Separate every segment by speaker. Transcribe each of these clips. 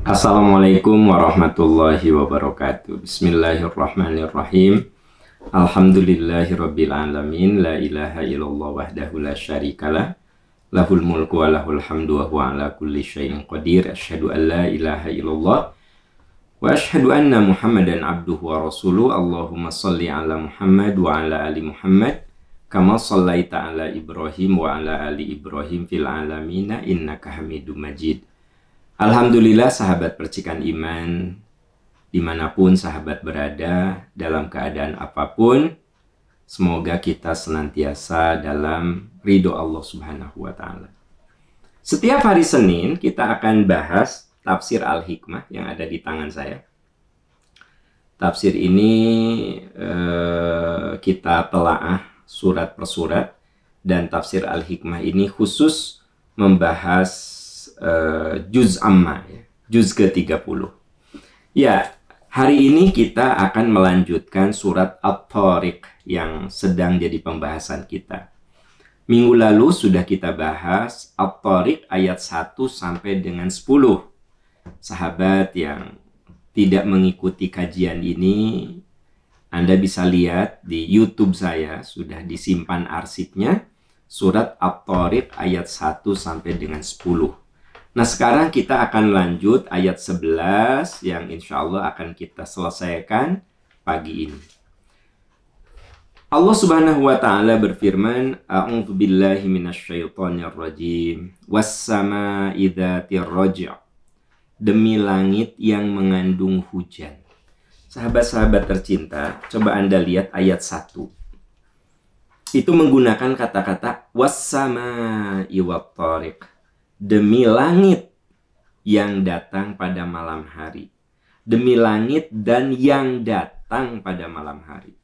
Speaker 1: Assalamualaikum warahmatullahi wabarakatuh. Bismillahirrahmanirrahim. Alhamdulillahirabbil alamin. La ilaha illallah wahdahu la syarikalah. Lahul mulku wa lahul hamdu wa huwa ala kulli syai'in qadir. Asyhadu an la ilaha illallah wa asyhadu anna Muhammadan abduhu wa rasuluh. Allahumma shalli ala Muhammad wa ala ali Muhammad kama shallaita ala Ibrahim wa ala ali Ibrahim fil alamin innaka Hamidum Majid. Alhamdulillah sahabat percikan iman, dimanapun sahabat berada, dalam keadaan apapun, semoga kita senantiasa dalam ridho Allah Subhanahu wa Ta'ala. Setiap hari Senin kita akan bahas tafsir Al-Hikmah yang ada di tangan saya. Tafsir ini kita telaah surat per surat, dan tafsir Al-Hikmah ini khusus membahas juz amma, juz ke-30. Ya, hari ini kita akan melanjutkan surat At-Tariq yang sedang jadi pembahasan kita. Minggu lalu sudah kita bahas At-Tariq ayat 1 sampai dengan 10. Sahabat yang tidak mengikuti kajian ini, Anda bisa lihat di YouTube saya, sudah disimpan arsipnya, surat At-Tariq ayat 1 sampai dengan 10. Nah, sekarang kita akan lanjut ayat 11 yang insya Allah akan kita selesaikan pagi ini. Allah Subhanahu wa Ta'ala berfirman, A'udzu billahi minasyaitonir rajim. Was-samaa'i dzatir raj'. Demi langit yang mengandung hujan. Sahabat-sahabat tercinta, coba Anda lihat ayat 1. Itu menggunakan kata-kata was-samaa'i wat-tariq. Demi langit yang datang pada malam hari. Demi langit dan yang datang pada malam hari.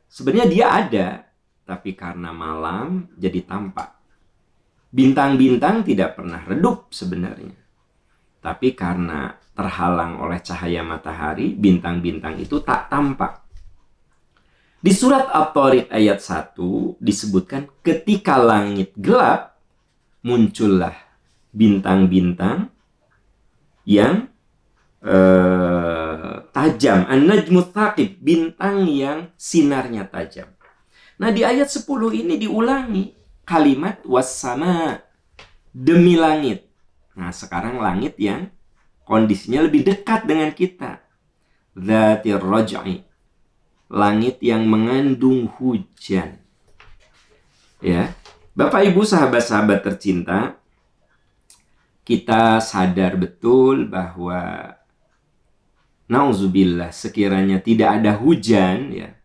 Speaker 1: Sebenarnya dia ada, tapi karena malam jadi tampak. Bintang-bintang tidak pernah redup sebenarnya. Tapi karena terhalang oleh cahaya matahari, bintang-bintang itu tak tampak. Di surat At-Tariq ayat 1 disebutkan ketika langit gelap, muncullah bintang-bintang yang tajam. An-najmu tsaqib, bintang yang sinarnya tajam. Nah, di ayat 10 ini diulangi kalimat was-sama, demi langit. Nah, sekarang langit yang kondisinya lebih dekat dengan kita. Dzatir raj'i, langit yang mengandung hujan. Ya, Bapak Ibu sahabat-sahabat tercinta, kita sadar betul bahwa nauzubillah, sekiranya tidak ada hujan, ya,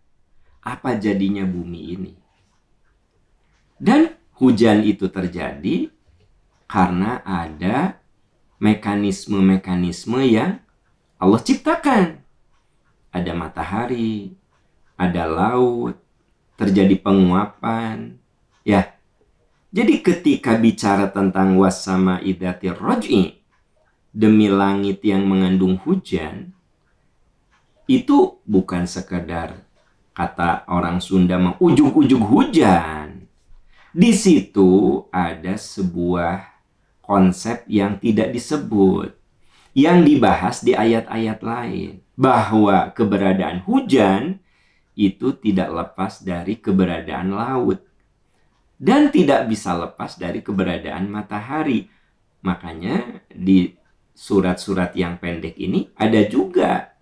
Speaker 1: apa jadinya bumi ini? Dan hujan itu terjadi karena ada mekanisme-mekanisme yang Allah ciptakan. Ada matahari, ada laut, terjadi penguapan, ya. Jadi ketika bicara tentang was-samaa'i dzatir raj'i, demi langit yang mengandung hujan, itu bukan sekedar kata orang Sunda ujug-ujug hujan. Di situ ada sebuah konsep yang tidak disebut, yang dibahas di ayat-ayat lain, bahwa keberadaan hujan itu tidak lepas dari keberadaan laut. Dan tidak bisa lepas dari keberadaan matahari. Makanya di surat-surat yang pendek ini ada juga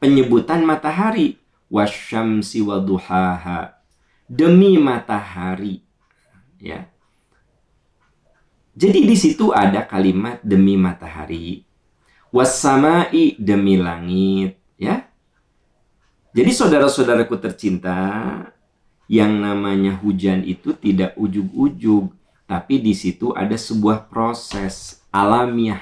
Speaker 1: penyebutan matahari. Wasyamsi waduhaha. Demi matahari. Ya. Jadi di situ ada kalimat demi matahari. Was-samaa'i, demi langit. Ya. Jadi saudara-saudaraku tercinta, yang namanya hujan itu tidak ujug-ujug, tapi di situ ada sebuah proses alamiah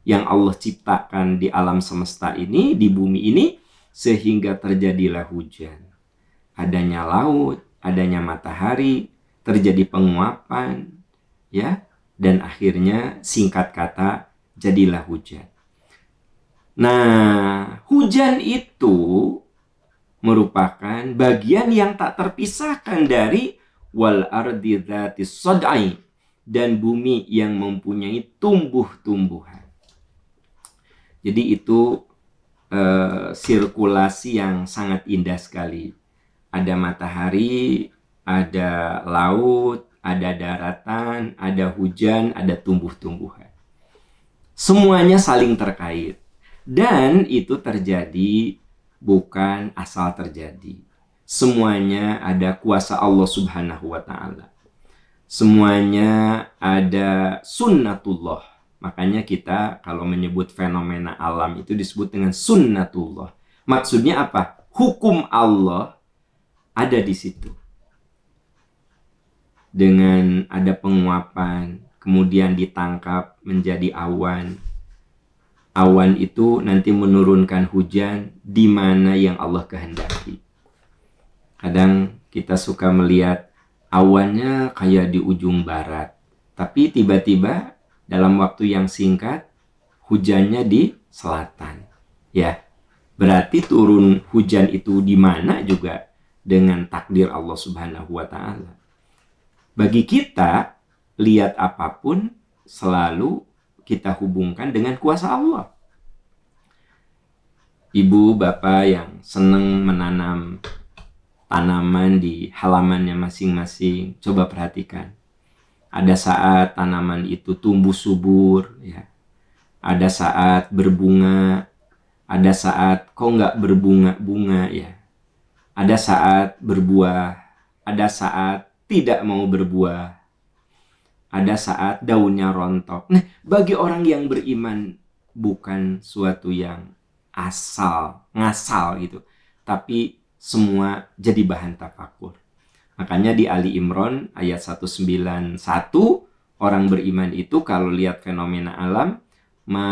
Speaker 1: yang Allah ciptakan di alam semesta ini, di bumi ini, sehingga terjadilah hujan. Adanya laut, adanya matahari, terjadi penguapan, ya, dan akhirnya singkat kata jadilah hujan. Nah, hujan itu merupakan bagian yang tak terpisahkan dari wal ardi dzatis sad'i, dan bumi yang mempunyai tumbuh-tumbuhan. Jadi itu sirkulasi yang sangat indah sekali. Ada matahari, ada laut, ada daratan, ada hujan, ada tumbuh-tumbuhan. Semuanya saling terkait. Dan itu terjadi bukan asal terjadi. Semuanya ada kuasa Allah Subhanahu wa Ta'ala. Semuanya ada sunnatullah. Makanya kita kalau menyebut fenomena alam itu disebut dengan sunnatullah. Maksudnya apa? Hukum Allah ada di situ. Dengan ada penguapan, kemudian ditangkap menjadi awan. Awan itu nanti menurunkan hujan di mana yang Allah kehendaki. Kadang kita suka melihat awannya kayak di ujung barat. Tapi tiba-tiba dalam waktu yang singkat, hujannya di selatan. Ya, berarti turun hujan itu di mana juga dengan takdir Allah Subhanahu wa Ta'ala. Bagi kita, lihat apapun selalu kita hubungkan dengan kuasa Allah. Ibu, bapak yang senang menanam tanaman di halamannya masing-masing, coba perhatikan. Ada saat tanaman itu tumbuh subur, ya. Ada saat berbunga, ada saat kok nggak berbunga-bunga, ya. Ada saat berbuah, ada saat tidak mau berbuah, ada saat daunnya rontok. Nah, bagi orang yang beriman bukan suatu yang ngasal gitu, tapi semua jadi bahan tafakur. Makanya di Ali Imran ayat 191, orang beriman itu kalau lihat fenomena alam, ma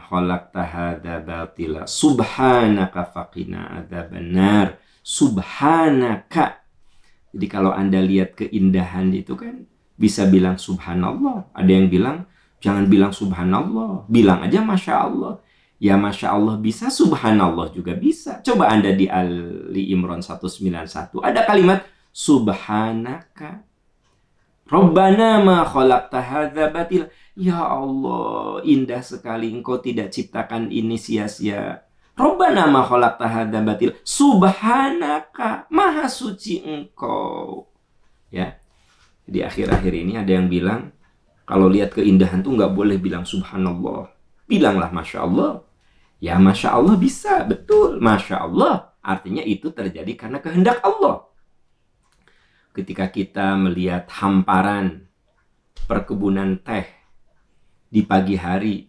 Speaker 1: khalaqta hadza batila subhanaka faqina adzabannar. Subhanaka. Jadi kalau Anda lihat keindahan itu kan bisa bilang subhanallah. Ada yang bilang jangan bilang subhanallah, bilang aja masya Allah. Ya masya Allah bisa, subhanallah juga bisa. Coba Anda di Ali Imran 191 ada kalimat subhanaka Rabbana ma khalaqta hadza batil. Ya Allah, indah sekali engkau tidak ciptakan ini sia-sia. Rabbana ma khalaqta hadza batil. Subhanaka, maha suci engkau. Ya. Di akhir-akhir ini ada yang bilang kalau lihat keindahan tuh nggak boleh bilang subhanallah. Bilanglah masya Allah. Ya masya Allah bisa, betul. Masya Allah artinya itu terjadi karena kehendak Allah. Ketika kita melihat hamparan perkebunan teh di pagi hari,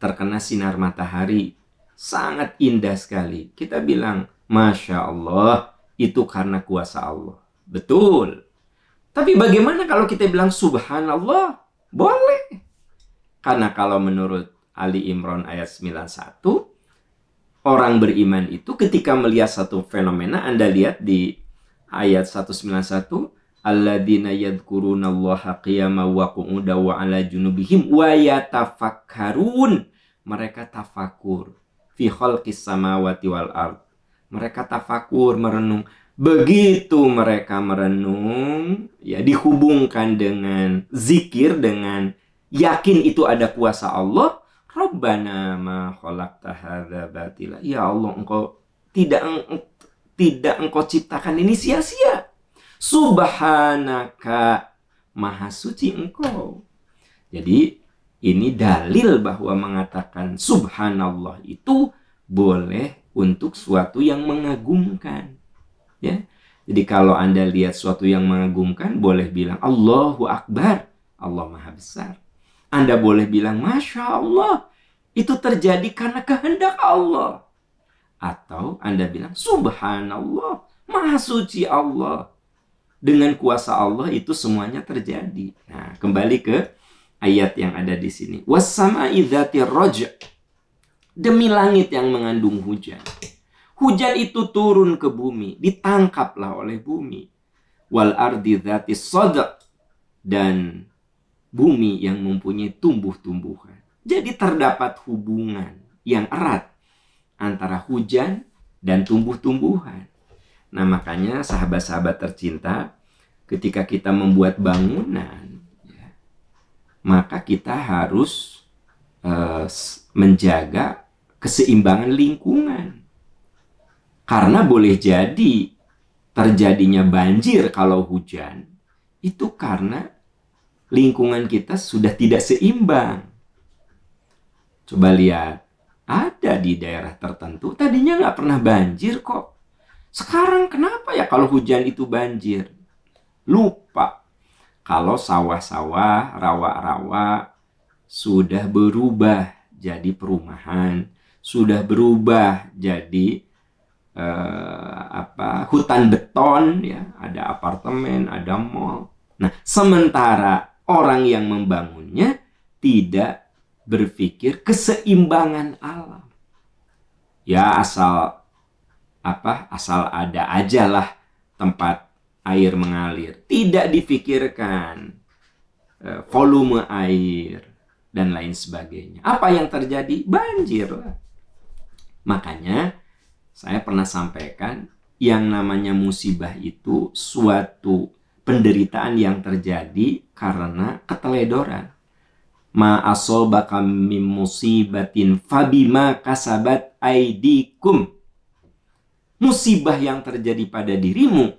Speaker 1: terkena sinar matahari, sangat indah sekali. Kita bilang, masya Allah, itu karena kuasa Allah. Betul. Tapi bagaimana kalau kita bilang subhanallah? Boleh. Karena kalau menurut Ali Imran ayat 91, orang beriman itu ketika melihat satu fenomena, Anda lihat di ayat 191, alladzina yadhkurunallaha qiyaman wa qu'udan wa 'ala junubihim wa yatafakkarun. Mereka tafakur fi khalqis samawati wal ard. Mereka tafakur, merenung. Begitu mereka merenung, ya dihubungkan dengan zikir, dengan yakin itu ada kuasa Allah. Rabbana ma khalaqta hadza batila. Ya Allah, engkau tidak engkau ciptakan ini sia-sia. Subhanaka, maha suci engkau. Jadi ini dalil bahwa mengatakan subhanallah itu boleh untuk suatu yang mengagumkan. Ya. Jadi kalau Anda lihat suatu yang mengagumkan, boleh bilang Allahu Akbar, Allah maha besar. Anda boleh bilang masya Allah, itu terjadi karena kehendak Allah. Atau Anda bilang subhanallah, maha suci Allah. Dengan kuasa Allah itu semuanya terjadi. Nah, kembali ke ayat yang ada di sini. Was-sama'i dzatir raj'. Demi langit yang mengandung hujan. Hujan itu turun ke bumi, ditangkaplah oleh bumi. Wal ardi dzatis sadq. Dan bumi yang mempunyai tumbuh-tumbuhan. Jadi terdapat hubungan yang erat antara hujan dan tumbuh-tumbuhan. Nah, makanya sahabat-sahabat tercinta, ketika kita membuat bangunan, ya, maka kita harus menjaga keseimbangan lingkungan. Karena boleh jadi terjadinya banjir kalau hujan, itu karena lingkungan kita sudah tidak seimbang. Coba lihat, ada di daerah tertentu tadinya nggak pernah banjir kok. Sekarang kenapa ya kalau hujan itu banjir? Lupa kalau sawah-sawah, rawa-rawa sudah berubah jadi perumahan, sudah berubah jadi hutan beton, ya, ada apartemen, ada mall. Nah, sementara orang yang membangunnya tidak berpikir keseimbangan alam. Ya, asal ada aja lah tempat air mengalir. Tidak difikirkan volume air dan lain sebagainya. Apa yang terjadi? Banjir lah. Makanya saya pernah sampaikan, yang namanya musibah itu suatu penderitaan yang terjadi karena keteledoran. Ma asobaka mim musibatin fabima kasabat aidikum. Musibah yang terjadi pada dirimu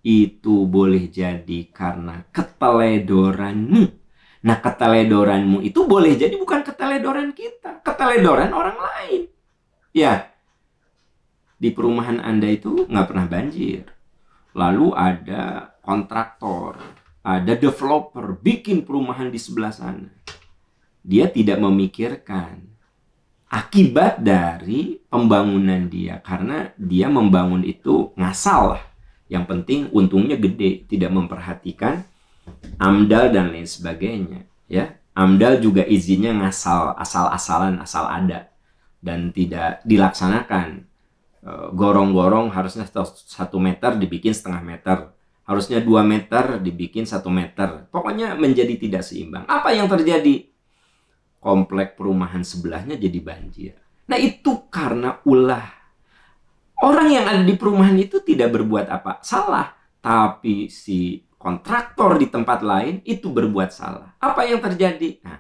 Speaker 1: itu boleh jadi karena keteledoranmu. Nah, keteledoranmu itu boleh jadi bukan keteledoran kita, keteledoran orang lain. Ya, di perumahan Anda itu nggak pernah banjir. Lalu ada kontraktor, ada developer bikin perumahan di sebelah sana. Dia tidak memikirkan akibat dari pembangunan dia, karena dia membangun itu ngasal lah. Yang penting untungnya gede, tidak memperhatikan AMDAL dan lain sebagainya, ya. AMDAL juga izinnya ngasal, asal-asalan, asal ada, dan tidak dilaksanakan. Gorong-gorong harusnya 1 meter dibikin setengah meter, harusnya 2 meter dibikin 1 meter. Pokoknya menjadi tidak seimbang. Apa yang terjadi? Komplek perumahan sebelahnya jadi banjir. Nah, itu karena ulah. Orang yang ada di perumahan itu tidak berbuat apa salah, tapi si kontraktor di tempat lain itu berbuat salah. Apa yang terjadi? Nah,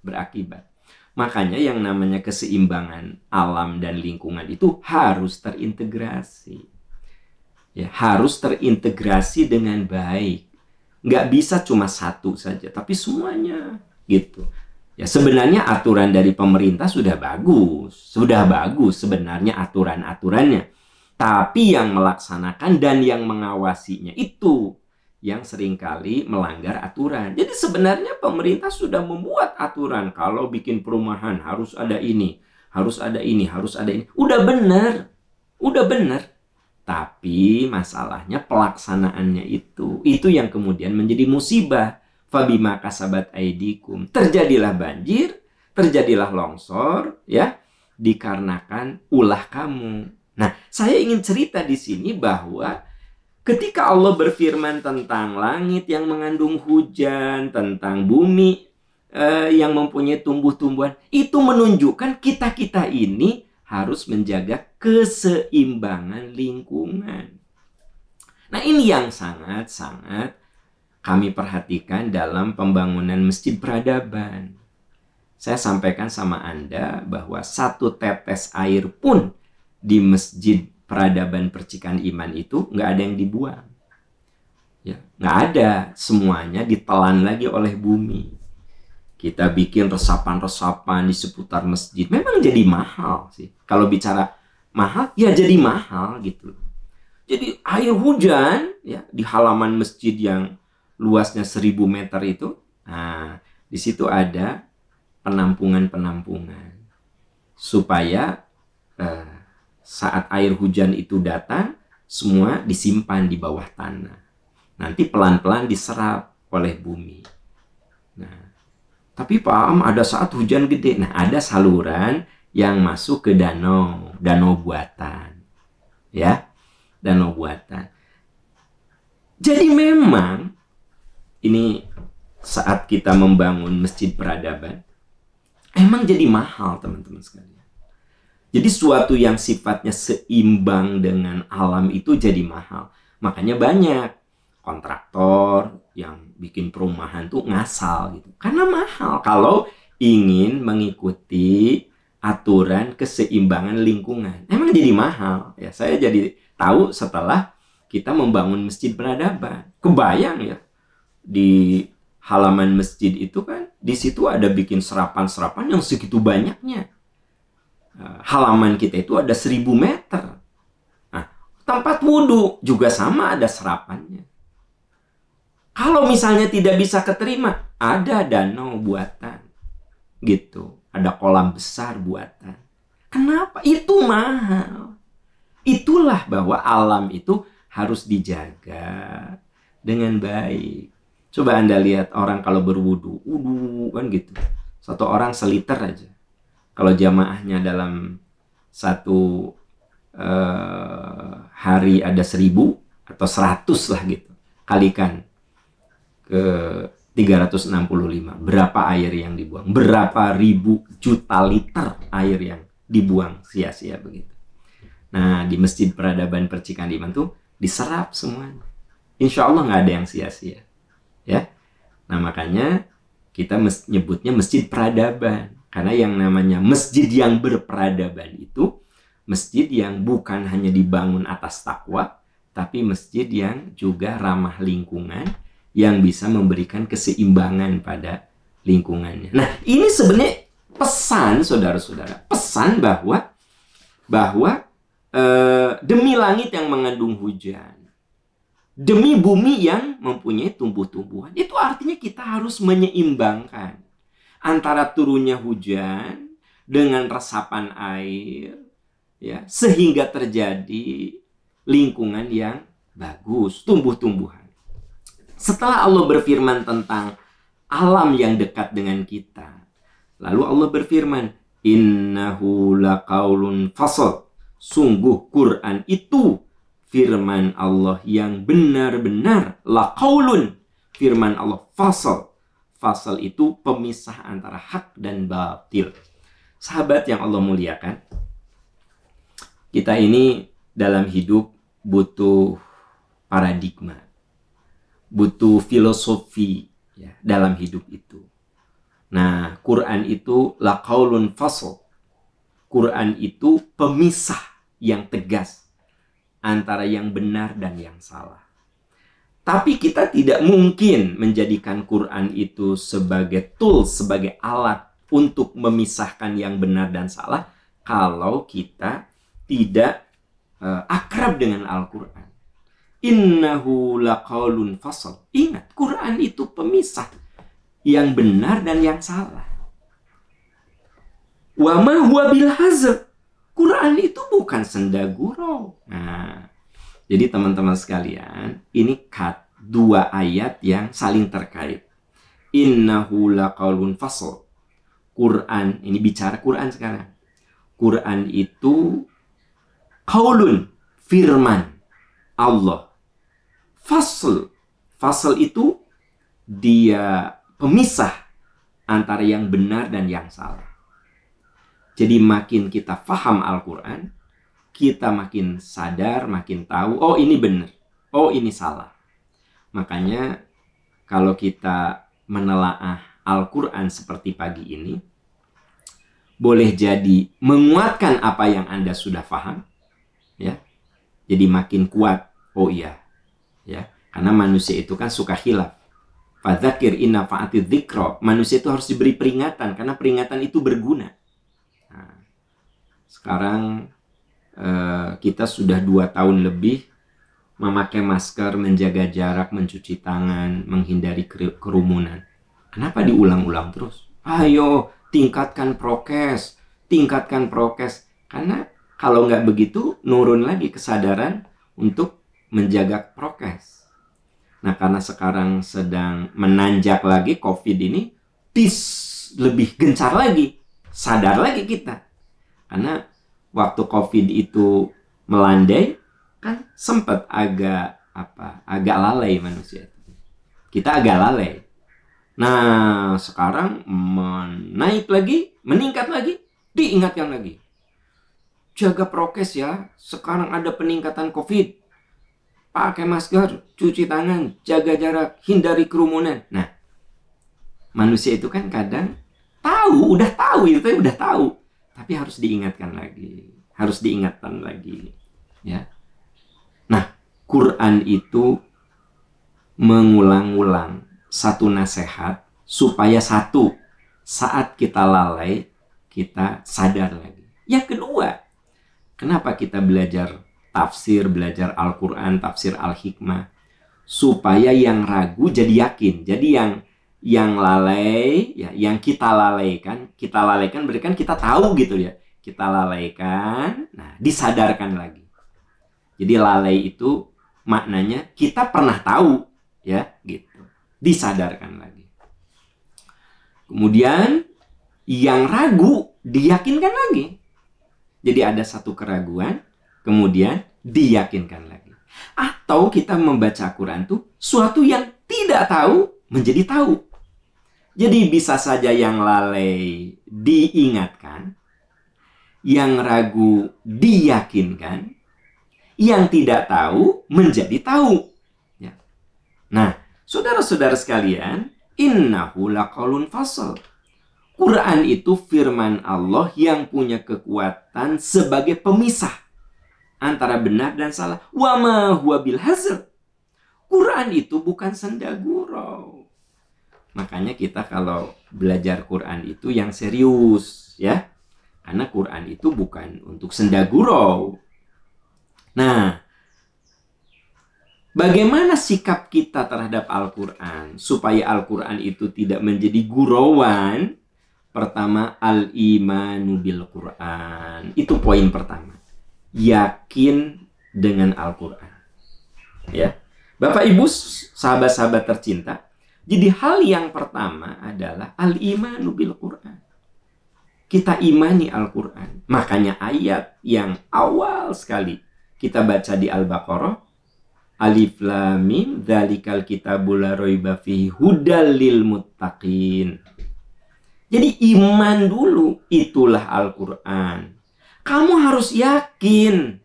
Speaker 1: berakibat. Makanya yang namanya keseimbangan alam dan lingkungan itu harus terintegrasi. Ya, harus terintegrasi dengan baik. Nggak bisa cuma satu saja, tapi semuanya gitu. Ya, sebenarnya aturan dari pemerintah sudah bagus sebenarnya aturan-aturannya. Tapi yang melaksanakan dan yang mengawasinya itu yang seringkali melanggar aturan. Jadi sebenarnya pemerintah sudah membuat aturan, kalau bikin perumahan harus ada ini, harus ada ini, harus ada ini. Udah benar. Tapi masalahnya pelaksanaannya itu yang kemudian menjadi musibah. Fabima kasabat aidikum. Terjadilah banjir, terjadilah longsor, ya, dikarenakan ulah kamu. Nah, saya ingin cerita di sini bahwa ketika Allah berfirman tentang langit yang mengandung hujan, tentang bumi yang mempunyai tumbuh-tumbuhan, itu menunjukkan kita-kita ini harus menjaga keseimbangan lingkungan. Nah, ini yang sangat-sangat kami perhatikan dalam pembangunan Masjid Peradaban. Saya sampaikan sama Anda bahwa 1 tetes air pun di Masjid Peradaban Percikan Iman itu nggak ada yang dibuang. Ya, nggak ada. Semuanya ditelan lagi oleh bumi. Kita bikin resapan-resapan di seputar masjid. Memang jadi mahal sih. Kalau bicara mahal, ya jadi mahal gitu. Jadi air hujan ya di halaman masjid yang luasnya 1000 meter itu, nah, di situ ada penampungan-penampungan supaya saat air hujan itu datang, semua disimpan di bawah tanah. Nanti pelan-pelan diserap oleh bumi. Nah, tapi Pak Am, ada saat hujan gede. Nah, ada saluran yang masuk ke danau buatan. Ya, danau buatan. Jadi memang ini saat kita membangun Masjid Peradaban, emang jadi mahal, teman-teman sekalian. Jadi suatu yang sifatnya seimbang dengan alam itu jadi mahal. Makanya banyak kontraktor yang bikin perumahan tuh ngasal gitu. Karena mahal kalau ingin mengikuti aturan keseimbangan lingkungan. Emang jadi mahal. Ya, saya jadi tahu setelah kita membangun masjid peradaban. Kebayang ya, di halaman masjid itu kan, di situ ada bikin serapan-serapan yang segitu banyaknya. Halaman kita itu ada 1000 meter. Nah, tempat wudhu juga sama, ada serapannya. Kalau misalnya tidak bisa keterima, ada danau buatan. Gitu. Ada kolam besar buatan. Kenapa? Itu mahal. Itulah bahwa alam itu harus dijaga dengan baik. Coba Anda lihat orang kalau berwudu, kan gitu. Satu orang seliter aja. Kalau jamaahnya dalam satu hari ada 1000 atau 100 lah gitu. Kalikan ke 365. Berapa air yang dibuang? Berapa ribu juta liter air yang dibuang sia-sia begitu. Nah, di Masjid Peradaban Percikan Iman tuh diserap semuanya. Insya Allah nggak ada yang sia-sia. Ya. Nah, makanya kita nyebutnya Masjid Peradaban. Karena yang namanya masjid yang berperadaban itu masjid yang bukan hanya dibangun atas takwa, tapi masjid yang juga ramah lingkungan, yang bisa memberikan keseimbangan pada lingkungannya. Nah, ini sebenarnya pesan, saudara-saudara, pesan bahwa demi langit yang mengandung hujan, demi bumi yang mempunyai tumbuh-tumbuhan, itu artinya kita harus menyeimbangkan antara turunnya hujan dengan resapan air, ya, sehingga terjadi lingkungan yang bagus, tumbuh-tumbuhan. Setelah Allah berfirman tentang alam yang dekat dengan kita, lalu Allah berfirman, innahu laqaulun fasl. Sungguh Quran itu firman Allah yang benar-benar, laqaulun, firman Allah, fasl. Fasl itu pemisah antara hak dan batil. Sahabat yang Allah muliakan, kita ini dalam hidup butuh paradigma, butuh filosofi ya, dalam hidup itu. Nah, Quran itu laqaulun fasl. Quran itu pemisah yang tegas antara yang benar dan yang salah. Tapi kita tidak mungkin menjadikan Quran itu sebagai tools, sebagai alat untuk memisahkan yang benar dan salah kalau kita tidak akrab dengan Al-Quran. Innahu laqaulun fasl. Ingat, Quran itu pemisah yang benar dan yang salah. Wa ma huwa bil hazl. Quran itu bukan senda gurau. Nah, jadi teman-teman sekalian, ini dua ayat yang saling terkait. Innahu laqaulun fasl. Quran, ini bicara Quran sekarang. Quran itu qaulun, firman Allah. Fasl. Fasl itu dia pemisah antara yang benar dan yang salah. Jadi makin kita faham Al-Quran, kita makin sadar, makin tahu, oh ini benar, oh ini salah. Makanya kalau kita menelaah Al-Quran seperti pagi ini, boleh jadi menguatkan apa yang Anda sudah paham, ya. Jadi makin kuat, oh iya, ya. Karena manusia itu kan suka khilaf. Fadzakir in nafa'atidz dzikra. Manusia itu harus diberi peringatan, karena peringatan itu berguna. Nah, sekarang kita sudah 2 tahun lebih memakai masker, menjaga jarak, mencuci tangan, menghindari kerumunan. Kenapa diulang-ulang terus? Ayo, tingkatkan prokes, tingkatkan prokes. Karena kalau nggak begitu, nurun lagi kesadaran untuk menjaga prokes. Nah, karena sekarang sedang menanjak lagi COVID ini, lebih gencar lagi, sadar lagi kita. Karena waktu COVID itu melandai, kan sempat agak lalai manusia. Kita agak lalai. Nah, sekarang menaik lagi, meningkat lagi, diingatkan lagi. Jaga prokes ya, sekarang ada peningkatan COVID. Pakai masker, cuci tangan, jaga jarak, hindari kerumunan. Nah, manusia itu kan kadang udah tahu, Tapi harus diingatkan lagi. Harus diingatkan lagi. Ya. Nah, Quran itu mengulang-ulang satu nasihat supaya satu, saat kita lalai, kita sadar lagi. Yang kedua, kenapa kita belajar tafsir, belajar Al-Quran, tafsir Al-Hikmah? Supaya yang ragu jadi yakin. Jadi yang lalai, ya, yang kita lalaikan berarti kan kita tahu gitu ya. Kita lalaikan, nah disadarkan lagi. Jadi lalai itu maknanya kita pernah tahu, ya, gitu. Disadarkan lagi. Kemudian yang ragu diyakinkan lagi. Jadi ada satu keraguan, kemudian diyakinkan lagi. Atau kita membaca Quran tuh suatu yang tidak tahu menjadi tahu. Jadi bisa saja yang lalai diingatkan, yang ragu diyakinkan, yang tidak tahu menjadi tahu. Ya. Nah, saudara-saudara sekalian, innahu laqaulun fasl. Quran itu firman Allah yang punya kekuatan sebagai pemisah antara benar dan salah. Wa ma huwa bil hazl. Quran itu bukan senda gurau. Makanya kita kalau belajar Quran itu yang serius, ya. Karena Quran itu bukan untuk senda gurau. Nah, bagaimana sikap kita terhadap Al-Quran supaya Al-Quran itu tidak menjadi gurauan? Pertama, al-imanu bil Quran. Itu poin pertama. Yakin dengan Al-Quran. Ya. Bapak Ibu, sahabat-sahabat tercinta, jadi hal yang pertama adalah al-imanu bil Quran. Kita imani Al-Quran. Makanya ayat yang awal sekali kita baca di Al-Baqarah, Alif Lam Mim dzalikal kitabul la raiba fihi hudal lil muttaqin. Jadi iman dulu, itulah Al-Quran. Kamu harus yakin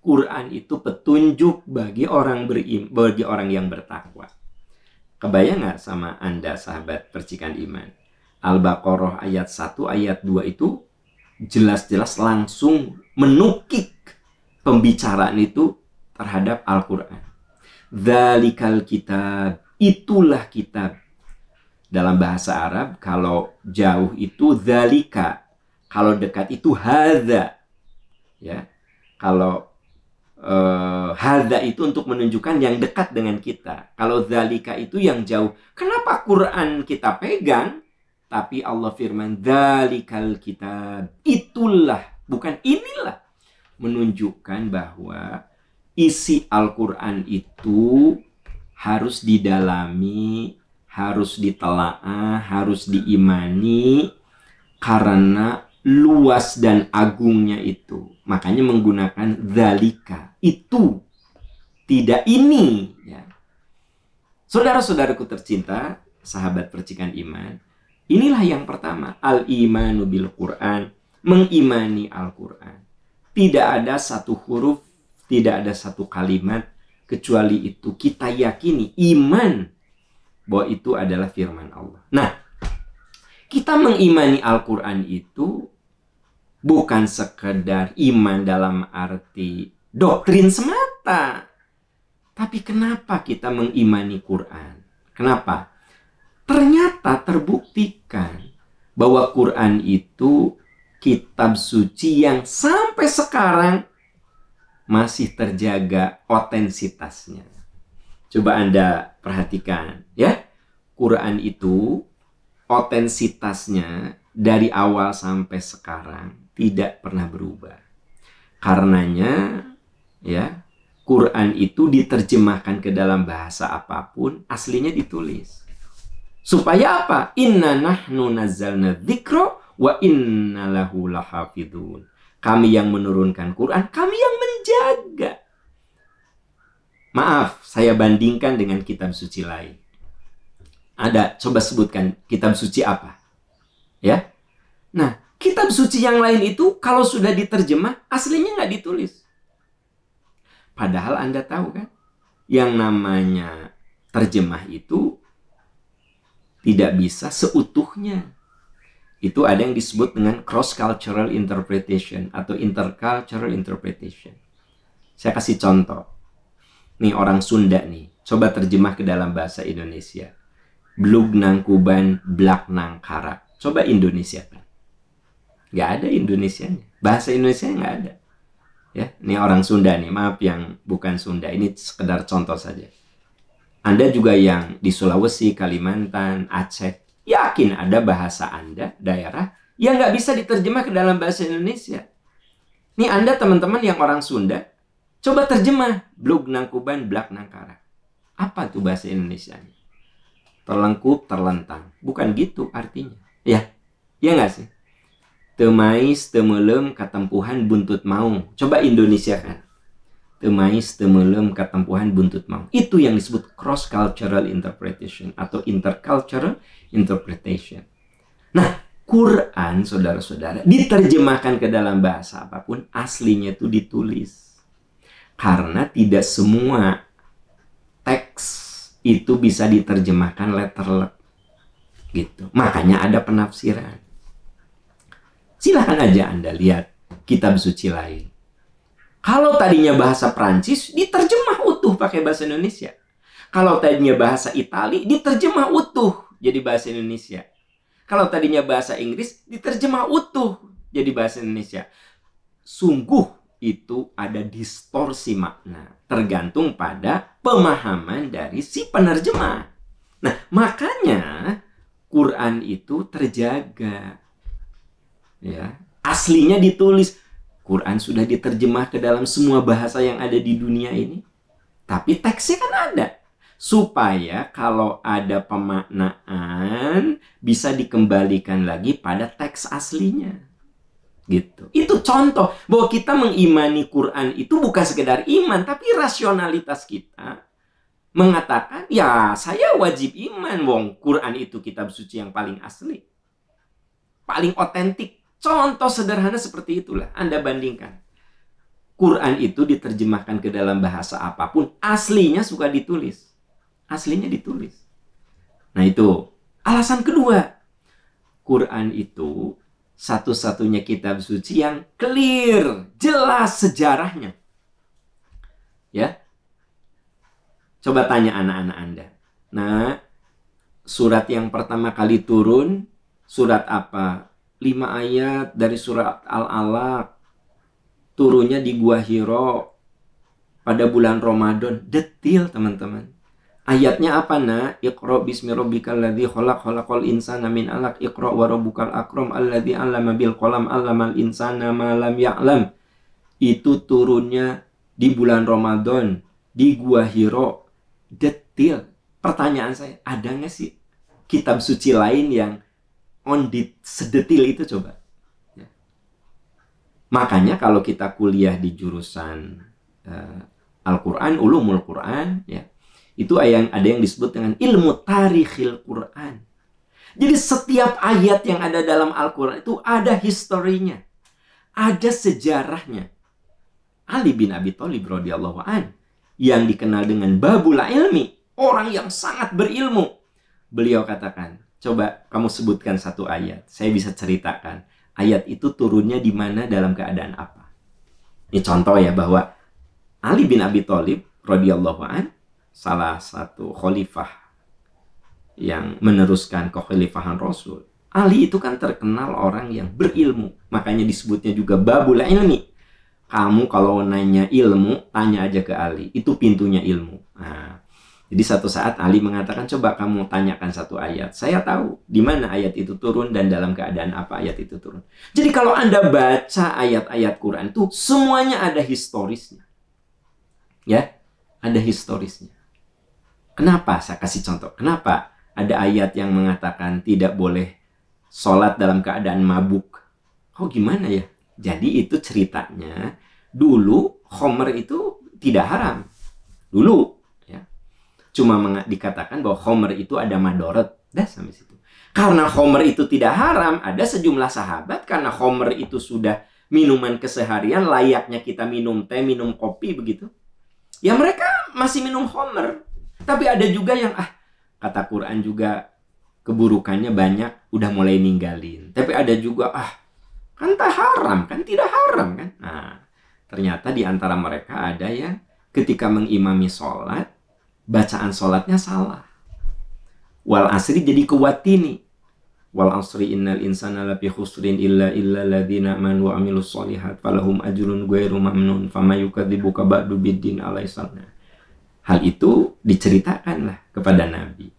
Speaker 1: Quran itu petunjuk bagi orang yang bertakwa. Kebayang nggak sama Anda, sahabat percikan iman? Al-Baqarah ayat 1, ayat 2 itu jelas-jelas langsung menukik pembicaraan itu terhadap Al-Quran. Dzalikal kitab, itulah kitab. Dalam bahasa Arab, kalau jauh itu dzalika, kalau dekat itu hadza. Ya. Kalau hadza itu untuk menunjukkan yang dekat dengan kita. Kalau dzalika itu yang jauh. Kenapa Quran kita pegang? Tapi Allah firman, dzalikal kitab. Itulah, bukan inilah. Menunjukkan bahwa isi Al-Quran itu harus didalami, harus ditelaah, harus diimani. Karena luas dan agungnya itu. Makanya menggunakan dzalika. Itu. Tidak ini. Ya. Saudara-saudaraku tercinta, sahabat percikan iman, inilah yang pertama. Al-imanu bil Quran. Mengimani Al-Quran. Tidak ada satu huruf, tidak ada satu kalimat, kecuali itu kita yakini, iman, bahwa itu adalah firman Allah. Nah, kita mengimani Al-Quran itu bukan sekedar iman dalam arti doktrin semata. Tapi kenapa kita mengimani Quran? Kenapa? Ternyata terbuktikan bahwa Quran itu kitab suci yang sampai sekarang masih terjaga otensitasnya. Coba Anda perhatikan, ya. Quran itu otensitasnya dari awal sampai sekarang tidak pernah berubah. Karenanya, ya, Quran itu diterjemahkan ke dalam bahasa apapun, aslinya ditulis. Supaya apa? Inna nahnu nazzalna dzikra wa inna lahu lahafidun. Kami yang menurunkan Quran, kami yang menjaga. Maaf, saya bandingkan dengan kitab suci lain. Ada, coba sebutkan kitab suci apa? Ya. Nah, kitab suci yang lain itu kalau sudah diterjemah, aslinya nggak ditulis. Padahal Anda tahu kan, yang namanya terjemah itu tidak bisa seutuhnya. itu ada yang disebut dengan cross-cultural interpretation atau intercultural interpretation. Saya kasih contoh. Nih orang Sunda nih, coba terjemah ke dalam bahasa Indonesia. Blug nang kuban, blak nang kara. Coba Indonesia kan. Nggak ada Indonesianya. Bahasa Indonesia nggak ada. Ya, ini orang Sunda nih, maaf yang bukan Sunda. Ini sekedar contoh saja. Anda juga yang di Sulawesi, Kalimantan, Aceh, yakin ada bahasa Anda, daerah, yang nggak bisa diterjemah ke dalam bahasa Indonesia. Nih Anda teman-teman yang orang Sunda, coba terjemah. Blug nang kuban, blak nang kara. Apa tuh bahasa Indonesianya? Terlengkup, terlentang. Bukan gitu artinya. Ya, ya nggak sih? Temais, temelem, katempuhan, buntut mau. Coba Indonesia kan. Temais, temelem, katempuhan, buntut mau. Itu yang disebut cross-cultural interpretation atau intercultural interpretation. Nah, Quran, saudara-saudara, diterjemahkan ke dalam bahasa apapun, aslinya itu ditulis. Karena tidak semua teks itu bisa diterjemahkan letterlek. Gitu. Makanya ada penafsiran. Silahkan aja Anda lihat kitab suci lain. Kalau tadinya bahasa Prancis, diterjemah utuh pakai bahasa Indonesia. Kalau tadinya bahasa Itali, diterjemah utuh jadi bahasa Indonesia. Kalau tadinya bahasa Inggris, diterjemah utuh jadi bahasa Indonesia. Sungguh itu ada distorsi makna. Tergantung pada pemahaman dari si penerjemah. Nah, makanya Quran itu terjaga. Ya, aslinya ditulis. Quran sudah diterjemah ke dalam semua bahasa yang ada di dunia ini. Tapi teksnya kan ada. Supaya kalau ada pemaknaan bisa dikembalikan lagi pada teks aslinya. Gitu. Itu contoh bahwa kita mengimani Quran itu bukan sekedar iman, tapi rasionalitas kita mengatakan, ya saya wajib iman, wong Quran itu kitab suci yang paling asli. Paling otentik. Contoh sederhana seperti itulah. Anda bandingkan. Quran itu diterjemahkan ke dalam bahasa apapun, aslinya suka ditulis. Aslinya ditulis. Nah itu. Alasan kedua. Quran itu satu-satunya kitab suci yang clear, jelas sejarahnya. Ya. Coba tanya anak-anak Anda. Nah, surat yang pertama kali turun, surat apa? 5 ayat dari surat Al-Alaq. Turunnya di Gua Hiro pada bulan Ramadan. Detil, teman-teman. Ayatnya apa, nak? Iqra bismi rabbikal ladzi khalaq, khalaqal insana min 'alaq, iqra wa rabbukal akram alladzi 'allama bil qalam, 'allamal insana ma lam ya'lam. Itu turunnya di bulan Ramadan di Gua Hiro. Detil. Pertanyaan saya, ada nggak sih kitab suci lain yang sedetil itu coba? Ya. Makanya kalau kita kuliah di jurusan Al-Quran, ulumul Quran, ya, itu ada yang disebut dengan ilmu tarikhil Quran. Jadi setiap ayat yang ada dalam Al-Quran itu ada historinya, ada sejarahnya. Ali bin Abi Thalib radhiyallahu an, yang dikenal dengan babul ilmi, orang yang sangat berilmu, beliau katakan, coba kamu sebutkan satu ayat, saya bisa ceritakan ayat itu turunnya di mana, dalam keadaan apa. Ini contoh ya, bahwa Ali bin Abi Thalib radhiyallahu an, salah satu khalifah yang meneruskan kekhalifahan Rasul. Ali itu kan terkenal orang yang berilmu, makanya disebutnya juga babul ilmi. Kamu kalau nanya ilmu, tanya aja ke Ali, itu pintunya ilmu. Nah, jadi satu saat Ali mengatakan, coba kamu tanyakan satu ayat. Saya tahu di mana ayat itu turun dan dalam keadaan apa ayat itu turun. Jadi kalau Anda baca ayat-ayat Quran itu semuanya ada historisnya. Ya, ada historisnya. Kenapa? Saya kasih contoh. Kenapa ada ayat yang mengatakan tidak boleh sholat dalam keadaan mabuk? Oh gimana ya? Jadi itu ceritanya, dulu khamr itu tidak haram. Dulu. Cuma dikatakan bahwa khamr itu ada madorot. Dah sampai situ. Karena khamr itu tidak haram, ada sejumlah sahabat, karena khamr itu sudah minuman keseharian, layaknya kita minum teh, minum kopi begitu. Ya mereka masih minum khamr. Tapi ada juga yang, kata Quran juga, keburukannya banyak, udah mulai ninggalin. Tapi ada juga, kan tak haram, kan tidak haram kan. Nah, ternyata di antara mereka ada yang ketika mengimami sholat, bacaan sholatnya salah. Wal asri jadi kewatini. Wal asri innal insana lafi khusrin illa ladzina amanu wa amilus sholihat falahum ajrun ghairu mamnun fama yukadzibuka ba'du biddin alaihissalam. Hal itu diceritakanlah kepada Nabi.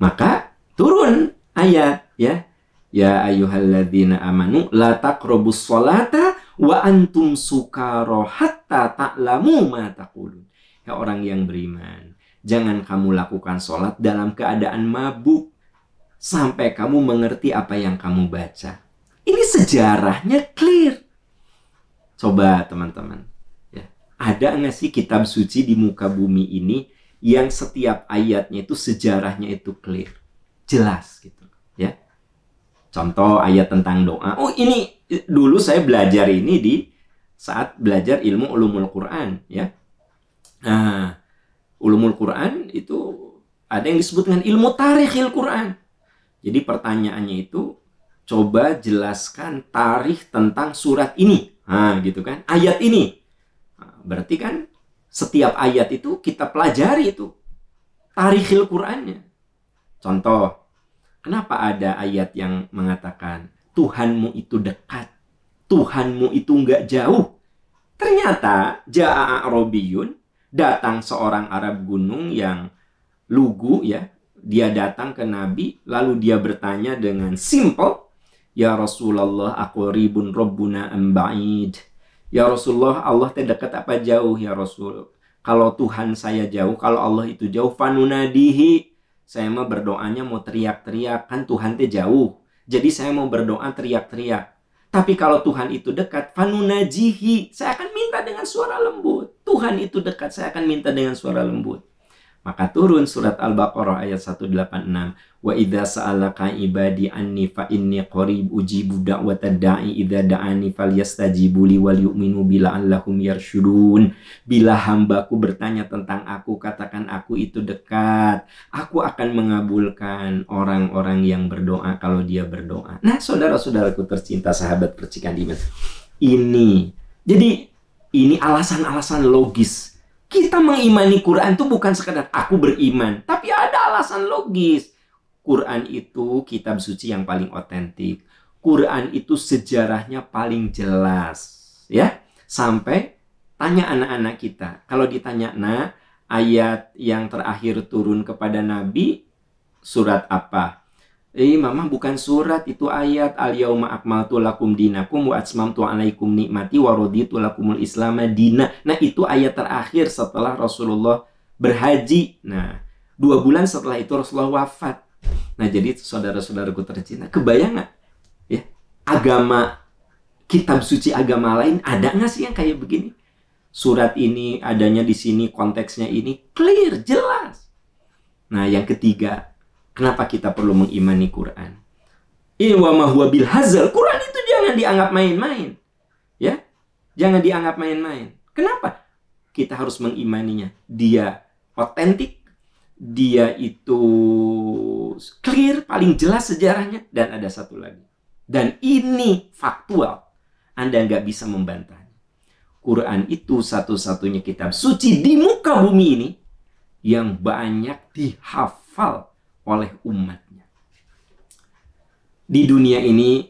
Speaker 1: Maka turun ayat ya. Ya ayyuhalladzina amanu la taqrabus sholata wa antum sukara hatta ta'lamu ma taqulun. Ya orang yang beriman, jangan kamu lakukan sholat dalam keadaan mabuk sampai kamu mengerti apa yang kamu baca. Ini sejarahnya clear. Coba teman-teman, ya, ada nggak sih kitab suci di muka bumi ini yang setiap ayatnya itu sejarahnya itu clear, jelas gitu, ya. Contoh ayat tentang doa. Oh ini dulu saya belajar ini di saat belajar ilmu ulumul Quran, ya. Nah, ulumul Quran itu ada yang disebut dengan ilmu tarikhil Quran. Jadi pertanyaannya itu, coba jelaskan tarikh tentang surat ini. Nah, gitu kan. Ayat ini. Nah, berarti kan setiap ayat itu kita pelajari itu. Tarikhil Qur'annya. Contoh, kenapa ada ayat yang mengatakan, Tuhanmu itu dekat. Tuhanmu itu nggak jauh. Ternyata, Ja'a A'rabiyun, datang seorang Arab gunung yang lugu, ya. Dia datang ke Nabi, lalu dia bertanya dengan simple, Ya Rasulullah, aqribun rabbuna am ba'id. Ya Rasulullah, Allah teh dekat apa jauh ya Rasul? Kalau Tuhan saya jauh, kalau Allah itu jauh, fanunadihi. Saya mau berdoanya mau teriak-teriak, kan Tuhan teh jauh. Jadi saya mau berdoa teriak-teriak. Tapi kalau Tuhan itu dekat, fanunajihi. Saya akan minta dengan suara lembut. Tuhan itu dekat, saya akan minta dengan suara lembut. Maka turun surat Al-Baqarah ayat 186. Wa idza sa'alaka ibadi anni fa inni qarib ujibu da'watad da'i idza da'ani falyastajibu li wal yu'minu bi la'allahum yarshudun. Bila hambaku bertanya tentang aku, katakan aku itu dekat. Aku akan mengabulkan orang-orang yang berdoa kalau dia berdoa. Nah, saudara-saudaraku tercinta, sahabat percikan diman. Jadi ini alasan-alasan logis. Kita mengimani Quran itu bukan sekadar aku beriman, tapi ada alasan logis. Quran itu kitab suci yang paling otentik. Quran itu sejarahnya paling jelas, ya. Sampai tanya anak-anak kita. Kalau ditanya, nah, ayat yang terakhir turun kepada Nabi surat apa? Mama bukan surat, itu ayat al-yauma akmaltu lakum dinakum wa atmamtu alaikum nikmati wa raditu lakumul islama dina. Nah, itu ayat terakhir setelah Rasulullah berhaji. Nah, 2 bulan setelah itu Rasulullah wafat. Nah, jadi saudara-saudaraku tercinta, kebayang nggak? Ya, agama, kitab suci agama lain ada nggak sih yang kayak begini? Surat ini adanya di sini, konteksnya ini clear, jelas. Nah, yang ketiga, kenapa kita perlu mengimani Quran? Ini wa ma huwa bil hazal. Quran itu jangan dianggap main-main. Ya? Jangan dianggap main-main. Kenapa? Kita harus mengimaninya. Dia otentik, dia itu clear, paling jelas sejarahnya, dan ada satu lagi. Dan ini faktual. Anda nggak bisa membantahnya. Quran itu satu-satunya kitab suci di muka bumi ini yang banyak dihafal oleh umatnya. Di dunia ini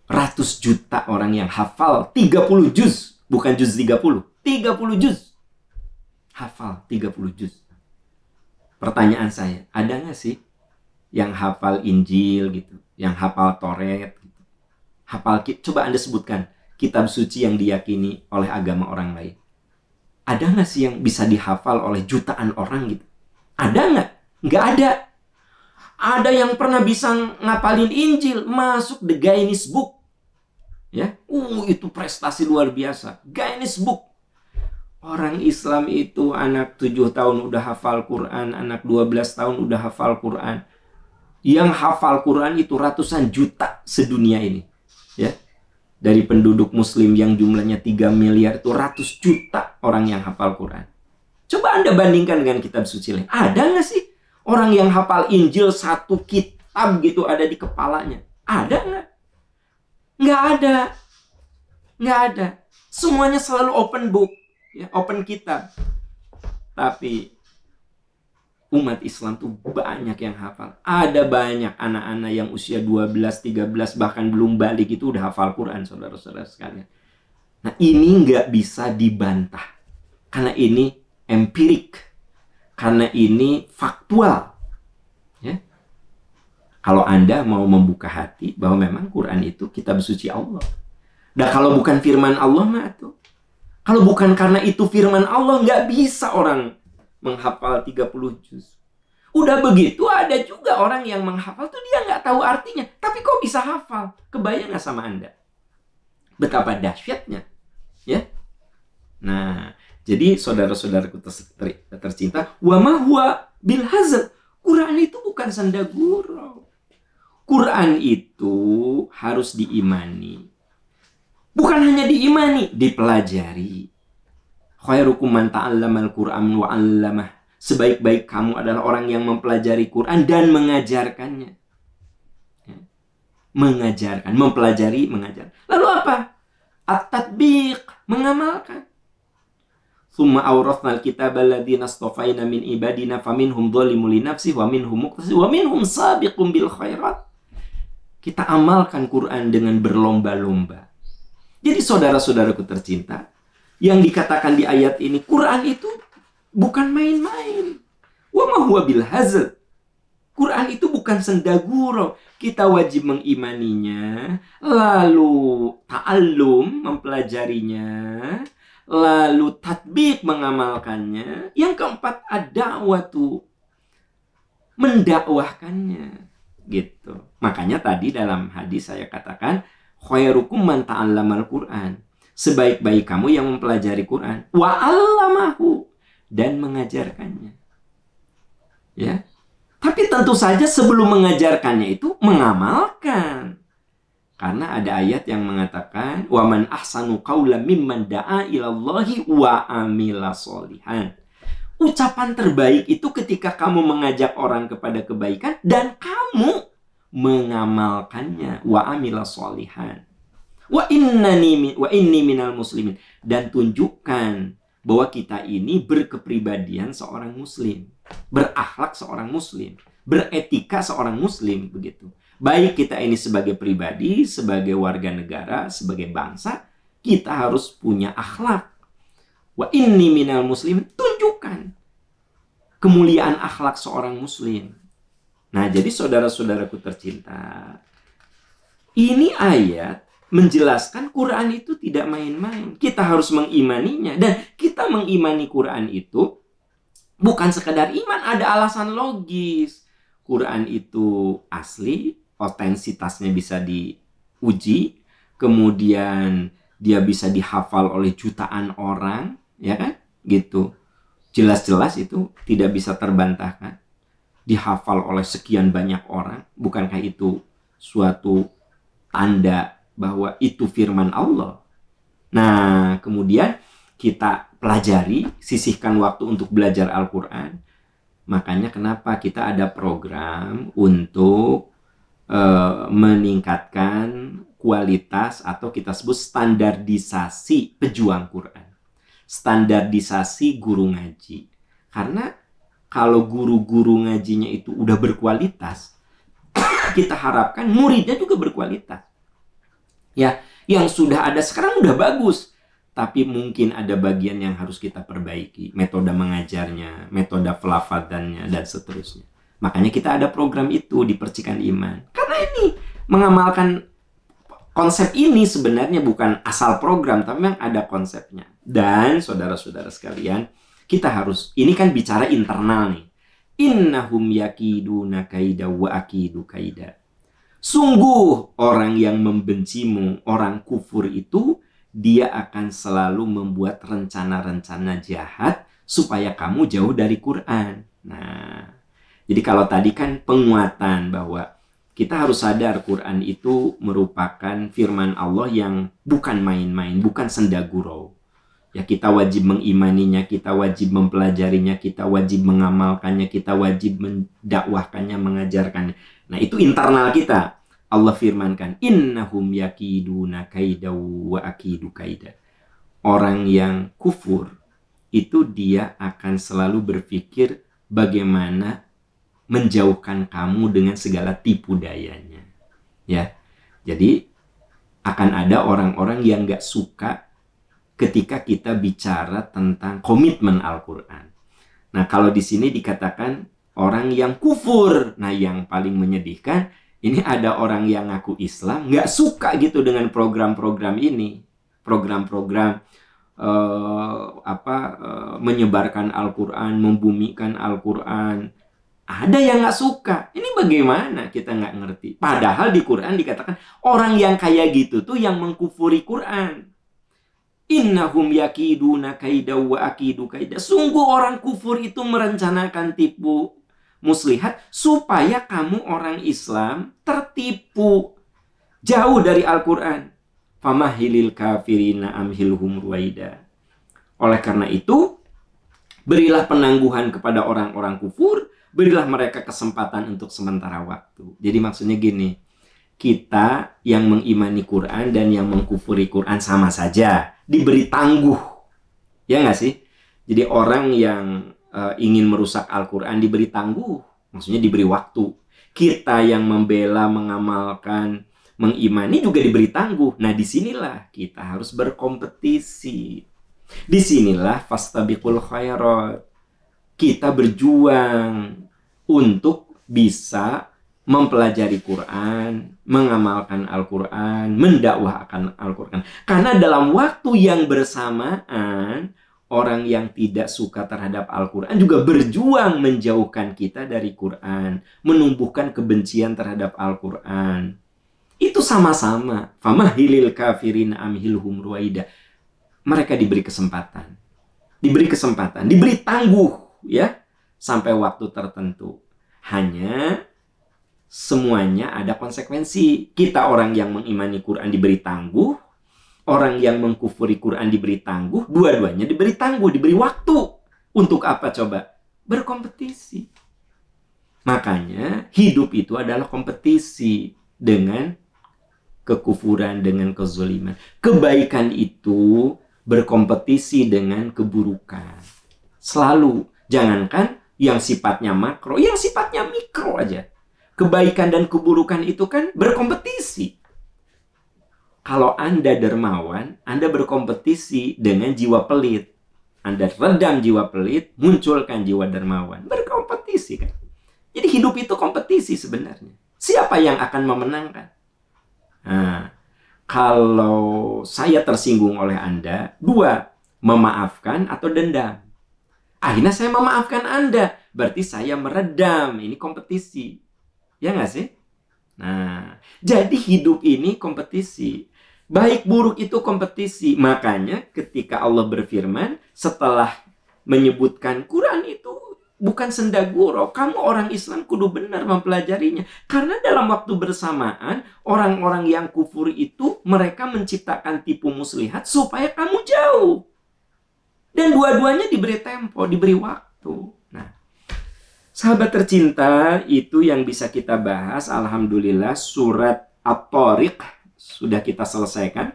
Speaker 1: ratus juta orang yang hafal 30 juz, bukan juz 30 juz. Hafal 30 juz. Pertanyaan saya, ada nggak sih yang hafal Injil gitu, yang hafal Toret gitu? Coba Anda sebutkan kitab suci yang diyakini oleh agama orang lain. Ada nggak sih yang bisa dihafal oleh jutaan orang gitu? Ada nggak? Nggak ada. Ada yang pernah bisa ngapalin Injil, masuk the Guinness Book. Ya, itu prestasi luar biasa. Guinness Book. Orang Islam itu anak 7 tahun udah hafal Quran, anak 12 tahun udah hafal Quran. Yang hafal Quran itu ratusan juta sedunia ini. Ya. Dari penduduk muslim yang jumlahnya 3 miliar itu ratus juta orang yang hafal Quran. Coba Anda bandingkan dengan kitab suci lain. Ada nggak sih Orang yang hafal Injil satu kitab gitu ada di kepalanya. Ada nggak? Nggak ada. Nggak ada. Semuanya selalu open book, ya, open kitab. Tapi umat Islam tuh banyak yang hafal. Ada banyak anak-anak yang usia 12, 13, bahkan belum balik itu udah hafal Quran, saudara-saudara sekalian. Nah, ini nggak bisa dibantah. Karena ini empirik. Karena ini faktual. Ya. Kalau Anda mau membuka hati bahwa memang Quran itu kitab suci Allah. Dan kalau bukan firman Allah mah tuh. Kalau bukan karena itu firman Allah, nggak bisa orang menghafal 30 juz. Udah begitu ada juga orang yang menghafal tuh dia nggak tahu artinya. Tapi kok bisa hafal? Kebayang nggak sama Anda? Betapa dahsyatnya. Ya. Nah, jadi saudara-saudaraku tercinta, wa ma huwa bil hazl. Quran itu bukan senda gurau. Quran itu harus diimani. Bukan hanya diimani, dipelajari. Khairukum man ta'allamal Qur'an wa 'allamah. Sebaik-baik kamu adalah orang yang mempelajari Quran dan mengajarkannya. Ya. Mengajarkan, mempelajari, mengajar. Lalu apa? At-tatbiq, mengamalkan. Summa awrathnal kitaba alladziina astafaina min ibadina faminhum dzalimun li nafsihi wa minhum muqtasid wa minhum sabiqun bil khairat. Kita amalkan Quran dengan berlomba-lomba. Jadi saudara-saudaraku tercinta, yang dikatakan di ayat ini, Quran itu bukan main-main. Wa ma huwa bil hazl. Quran itu bukan senda gurau. Kita wajib mengimaninya, lalu ta'allum, mempelajarinya, lalu tatbik, mengamalkannya. Yang keempat, ad-da'watu, mendakwahkannya. Gitu. Makanya tadi dalam hadis saya katakan, khairukum man ta'allamal Qur'an. Sebaik-baik kamu yang mempelajari Quran. Wa 'allamahu, dan mengajarkannya. Ya. Tapi tentu saja sebelum mengajarkannya itu mengamalkan. Karena ada ayat yang mengatakan, wa man ahsanu qawlan mimman da'a ilallahi wa amila sholihan. Ucapan terbaik itu ketika kamu mengajak orang kepada kebaikan dan kamu mengamalkannya. Wa amila sholihan. Wa inni minal muslimin. Dan tunjukkan bahwa kita ini berkepribadian seorang muslim, berakhlak seorang muslim, beretika seorang muslim, begitu. Baik kita ini sebagai pribadi, sebagai warga negara, sebagai bangsa, kita harus punya akhlak. Wa inni minal muslimin, tunjukkan kemuliaan akhlak seorang muslim. Nah, jadi saudara-saudaraku tercinta, ini ayat menjelaskan Quran itu tidak main-main. Kita harus mengimaninya. Dan kita mengimani Quran itu bukan sekedar iman, ada alasan logis. Quran itu asli, otentitasnya bisa diuji, kemudian dia bisa dihafal oleh jutaan orang, ya kan? Gitu. Jelas-jelas itu tidak bisa terbantahkan. Dihafal oleh sekian banyak orang, bukankah itu suatu tanda bahwa itu firman Allah? Nah, kemudian kita pelajari, sisihkan waktu untuk belajar Al-Quran. Makanya kenapa kita ada program untuk meningkatkan kualitas atau kita sebut standarisasi pejuang Quran. Standarisasi guru ngaji. Karena kalau guru-guru ngajinya itu udah berkualitas, kita harapkan muridnya juga berkualitas. Ya, yang sudah ada sekarang udah bagus. Tapi mungkin ada bagian yang harus kita perbaiki. Metode mengajarnya, metode pelafadannya, dan seterusnya. Makanya kita ada program itu di Percikan Iman. Karena ini mengamalkan konsep ini sebenarnya bukan asal program, tapi memang ada konsepnya. Dan saudara-saudara sekalian, kita harus, ini kan bicara internal nih. Innahum yakiduna kaida wa akidu kaida. Sungguh orang yang membencimu, orang kufur itu, dia akan selalu membuat rencana-rencana jahat supaya kamu jauh dari Quran. Nah, jadi kalau tadi kan penguatan bahwa kita harus sadar Quran itu merupakan firman Allah yang bukan main-main, bukan senda gurau. Ya, kita wajib mengimaninya, kita wajib mempelajarinya, kita wajib mengamalkannya, kita wajib mendakwahkannya, mengajarkannya. Nah, itu internal kita. Allah firmankan, innahum yakiduna kaida wa akidu kaida. Orang yang kufur itu dia akan selalu berpikir bagaimana menjauhkan kamu dengan segala tipu dayanya. Ya. Jadi akan ada orang-orang yang nggak suka ketika kita bicara tentang komitmen Al-Quran. Nah, kalau di sini dikatakan orang yang kufur. Nah, yang paling menyedihkan, ini ada orang yang ngaku Islam, nggak suka gitu dengan program-program ini. Program-program menyebarkan Al-Quran, membumikan Al-Quran. Ada yang nggak suka. Ini bagaimana? Kita nggak ngerti. Padahal di Quran dikatakan, orang yang kayak gitu tuh yang mengkufuri Quran. Innahum yakiduna kaida wa akidu kaida. Sungguh orang kufur itu merencanakan tipu muslihat supaya kamu orang Islam tertipu jauh dari Al-Quran. Famahilil kafirina amhilhum ruwaida. Oleh karena itu, berilah penangguhan kepada orang-orang kufur, berilah mereka kesempatan untuk sementara waktu. Jadi maksudnya gini, kita yang mengimani Quran dan yang mengkufuri Quran sama saja, diberi tangguh. Ya nggak sih? Jadi orang yang ingin merusak Al-Quran diberi tangguh, maksudnya diberi waktu. Kita yang membela, mengamalkan, mengimani juga diberi tangguh. Nah, disinilah kita harus berkompetisi. Disinilah fastabiqul khairat. Kita berjuang untuk bisa mempelajari Quran, mengamalkan Al-Quran, mendakwahkan Al-Quran. Karena dalam waktu yang bersamaan, orang yang tidak suka terhadap Al-Quran juga berjuang menjauhkan kita dari Quran, menumbuhkan kebencian terhadap Al-Quran. Itu sama-sama. Famahilil kafirin amhilhum ruwaida. Mereka diberi kesempatan. Diberi kesempatan, diberi tangguh, ya, sampai waktu tertentu. Hanya semuanya ada konsekuensi. Kita orang yang mengimani Quran diberi tangguh, orang yang mengkufuri Quran diberi tangguh, dua-duanya diberi tangguh, diberi waktu. Untuk apa coba? Berkompetisi. Makanya hidup itu adalah kompetisi dengan kekufuran, dengan kezaliman. Kebaikan itu berkompetisi dengan keburukan. Selalu. Jangankan yang sifatnya makro, yang sifatnya mikro aja. Kebaikan dan keburukan itu kan berkompetisi. Kalau Anda dermawan, Anda berkompetisi dengan jiwa pelit. Anda redam jiwa pelit, munculkan jiwa dermawan. Berkompetisi kan. Jadi hidup itu kompetisi sebenarnya. Siapa yang akan memenangkan? Nah, kalau saya tersinggung oleh Anda, dua, memaafkan atau dendam. Akhirnya saya memaafkan Anda, berarti saya meredam. Ini kompetisi. Ya nggak sih? Nah, jadi hidup ini kompetisi. Baik buruk itu kompetisi. Makanya ketika Allah berfirman, setelah menyebutkan Quran itu bukan sendaguro. Kamu orang Islam kudu benar mempelajarinya. Karena dalam waktu bersamaan, orang-orang yang kufur itu, mereka menciptakan tipu muslihat supaya kamu jauh. Dan dua-duanya diberi tempo, diberi waktu. Nah, sahabat tercinta, itu yang bisa kita bahas. Alhamdulillah, surat At-Tariq sudah kita selesaikan.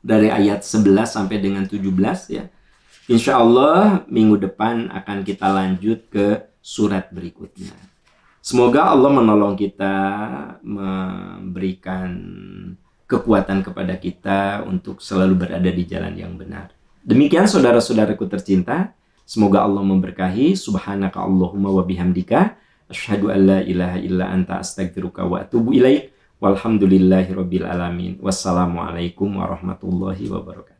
Speaker 1: Dari ayat 11 sampai dengan 17 ya. Insya Allah minggu depan akan kita lanjut ke surat berikutnya. Semoga Allah menolong kita, memberikan kekuatan kepada kita untuk selalu berada di jalan yang benar. Demikian saudara-saudaraku tercinta, semoga Allah memberkahi. Subhanaka Allahumma wa bihamdika, asyhadu an la ilaha illa anta astaghfiruka wa atubu ilaik. Walhamdulillahi rabbil alamin. Wassalamualaikum warahmatullahi wabarakatuh.